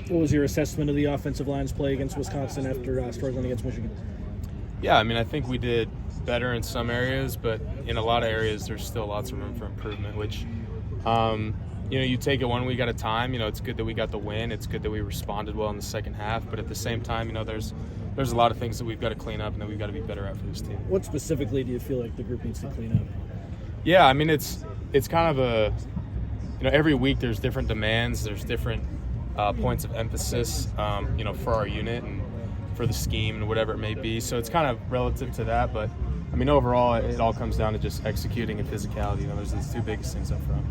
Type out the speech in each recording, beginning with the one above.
What was your assessment of the offensive line's play against Wisconsin after struggling against Michigan? Yeah, I mean, I think we did better in some areas, but in a lot of areas there's still lots of room for improvement, which, you take it 1 week at a time. It's good that we got the win. It's good that we responded well in the second half, but at the same time, there's a lot of things that we've got to clean up and that we've got to be better at for this team. What specifically do you feel like the group needs to clean up? Yeah, I mean, it's kind of every week there's different demands, there's different points of emphasis, for our unit and for the scheme and whatever it may be. So it's kind of relative to that, but I mean, overall, it all comes down to just executing and physicality. Those are the two biggest things up front.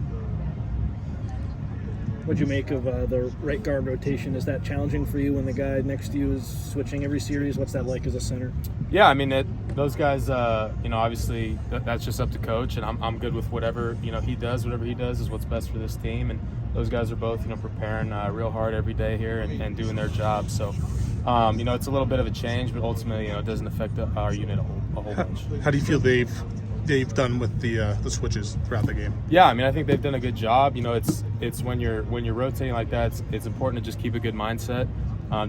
What'd you make of the right guard rotation? Is that challenging for you when the guy next to you is switching every series? What's that like as a center? Yeah, I mean, those guys, obviously that's just up to coach, and I'm good with whatever, he does. Whatever he does is what's best for this team, and those guys are both, preparing real hard every day here and doing their job. So, it's a little bit of a change, but ultimately, it doesn't affect our unit a whole bunch. How do you feel they've done with the switches throughout the game? Yeah, I mean, I think they've done a good job. It's when you're rotating like that, it's important to just keep a good mindset,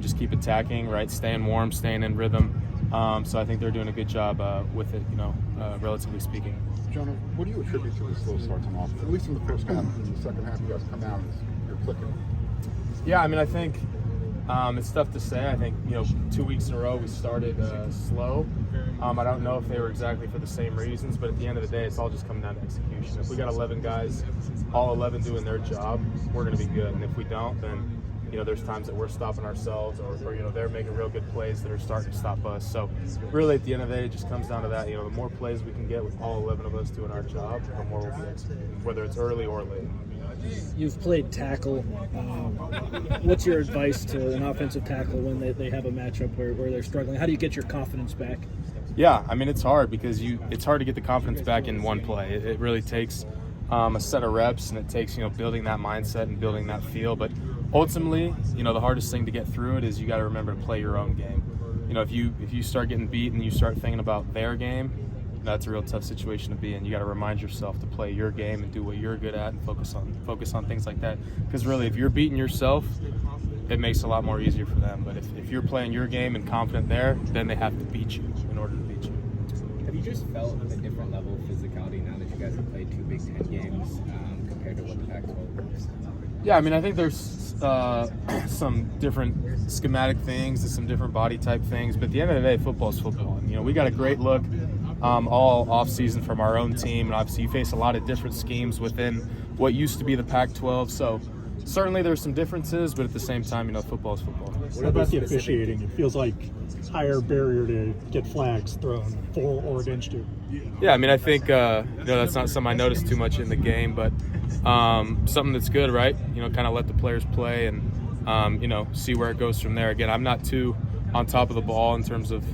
just keep attacking, right, staying warm, staying in rhythm. So I think they're doing a good job with it, relatively speaking. Jonah, what do you attribute to the slow starts on offense? At least in the first half. In the second half, you guys come out and you're clicking. Yeah, I mean, I think it's tough to say. I think 2 weeks in a row we started slow. I don't know if they were exactly for the same reasons, but at the end of the day, it's all just coming down to execution. If we got 11 guys, all 11 doing their job, we're going to be good. And if we don't, then there's times that we're stopping ourselves, or they're making real good plays that are starting to stop us. So really, at the end of the day, it just comes down to that. The more plays we can get with all 11 of us doing our job, the more we'll be executing, whether it's early or late. You've played tackle. What's your advice to an offensive tackle when they have a matchup where they're struggling? How do you get your confidence back? Yeah, I mean, it's hard because it's hard to get the confidence back in one play. It really takes a set of reps, and it takes building that mindset and building that feel. But ultimately, the hardest thing to get through it is you got to remember to play your own game. If you start getting beat and you start thinking about their game, that's a real tough situation to be in. You got to remind yourself to play your game and do what you're good at and focus on things like that. Because really, if you're beating yourself, it makes it a lot more easier for them. But if you're playing your game and confident there, then they have to beat you in order to beat you. Have you just felt a different level of physicality now that you guys have played two Big Ten games compared to what the Pac-12 was? Yeah, I mean, I think there's some different schematic things and some different body type things. But at the end of the day, football is football. And, we got a great look all off season from our own team, and obviously you face a lot of different schemes within what used to be the Pac-12. So certainly there's some differences, but at the same time, football is football. What about the officiating? It feels like higher barrier to get flags thrown for or against you. Yeah, I mean, I think that's not something I noticed too much in the game, but something that's good, right? Kind of let the players play and see where it goes from there. Again, I'm not too on top of the ball in terms of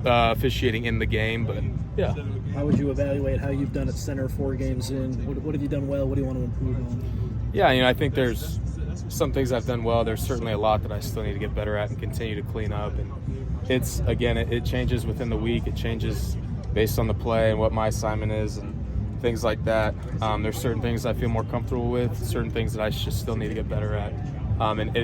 officiating in the game, but yeah. How would you evaluate how you've done at center 4 games in? What have you done well? What do you want to improve on? Yeah, I think there's some things I've done well. There's certainly a lot that I still need to get better at and continue to clean up. And it changes within the week. It changes based on the play and what my assignment is and things like that. There's certain things I feel more comfortable with, certain things that I just still need to get better at. And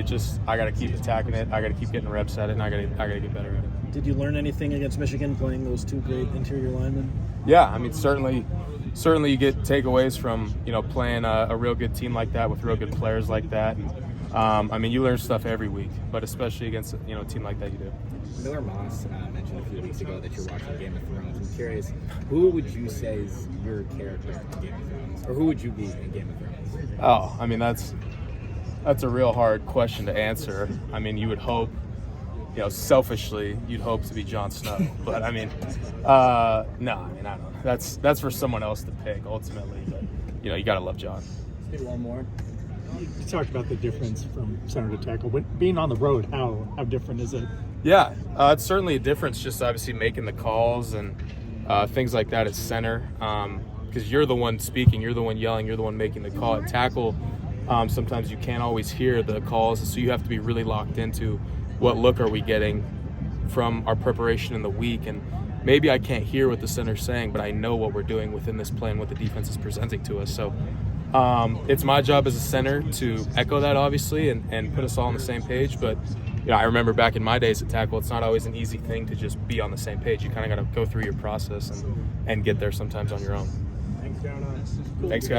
I got to keep attacking it. I got to keep getting reps at it, and I got to get better at it. Did you learn anything against Michigan playing those 2 great interior linemen? Yeah, I mean, certainly you get takeaways from playing a real good team like that with real good players like that. And, you learn stuff every week, but especially against a team like that, you do. Miller Moss mentioned a few weeks ago that you're watching Game of Thrones. I'm curious, who would you say is your character in Game of Thrones, or who would you be in Game of Thrones? Oh, I mean, that's a real hard question to answer. I mean, you would hope, selfishly, you'd hope to be Jon Snow. But I mean, no, I mean, I don't know. That's for someone else to pick ultimately. But you got to love Jon. Let's do one more. You talked about the difference from center to tackle. Being on the road, how different is it? Yeah, it's certainly a difference. Just obviously making the calls and things like that at center, because you're the one speaking, you're the one yelling, you're the one making the call. At tackle, sometimes you can't always hear the calls, so you have to be really locked into what look are we getting from our preparation in the week. And maybe I can't hear what the center's saying, but I know what we're doing within this play and what the defense is presenting to us. So It's my job as a center to echo that, obviously, and put us all on the same page. But I remember back in my days at tackle, it's not always an easy thing to just be on the same page. You kind of got to go through your process and get there sometimes on your own. Thanks, Jonah. Thanks, guys.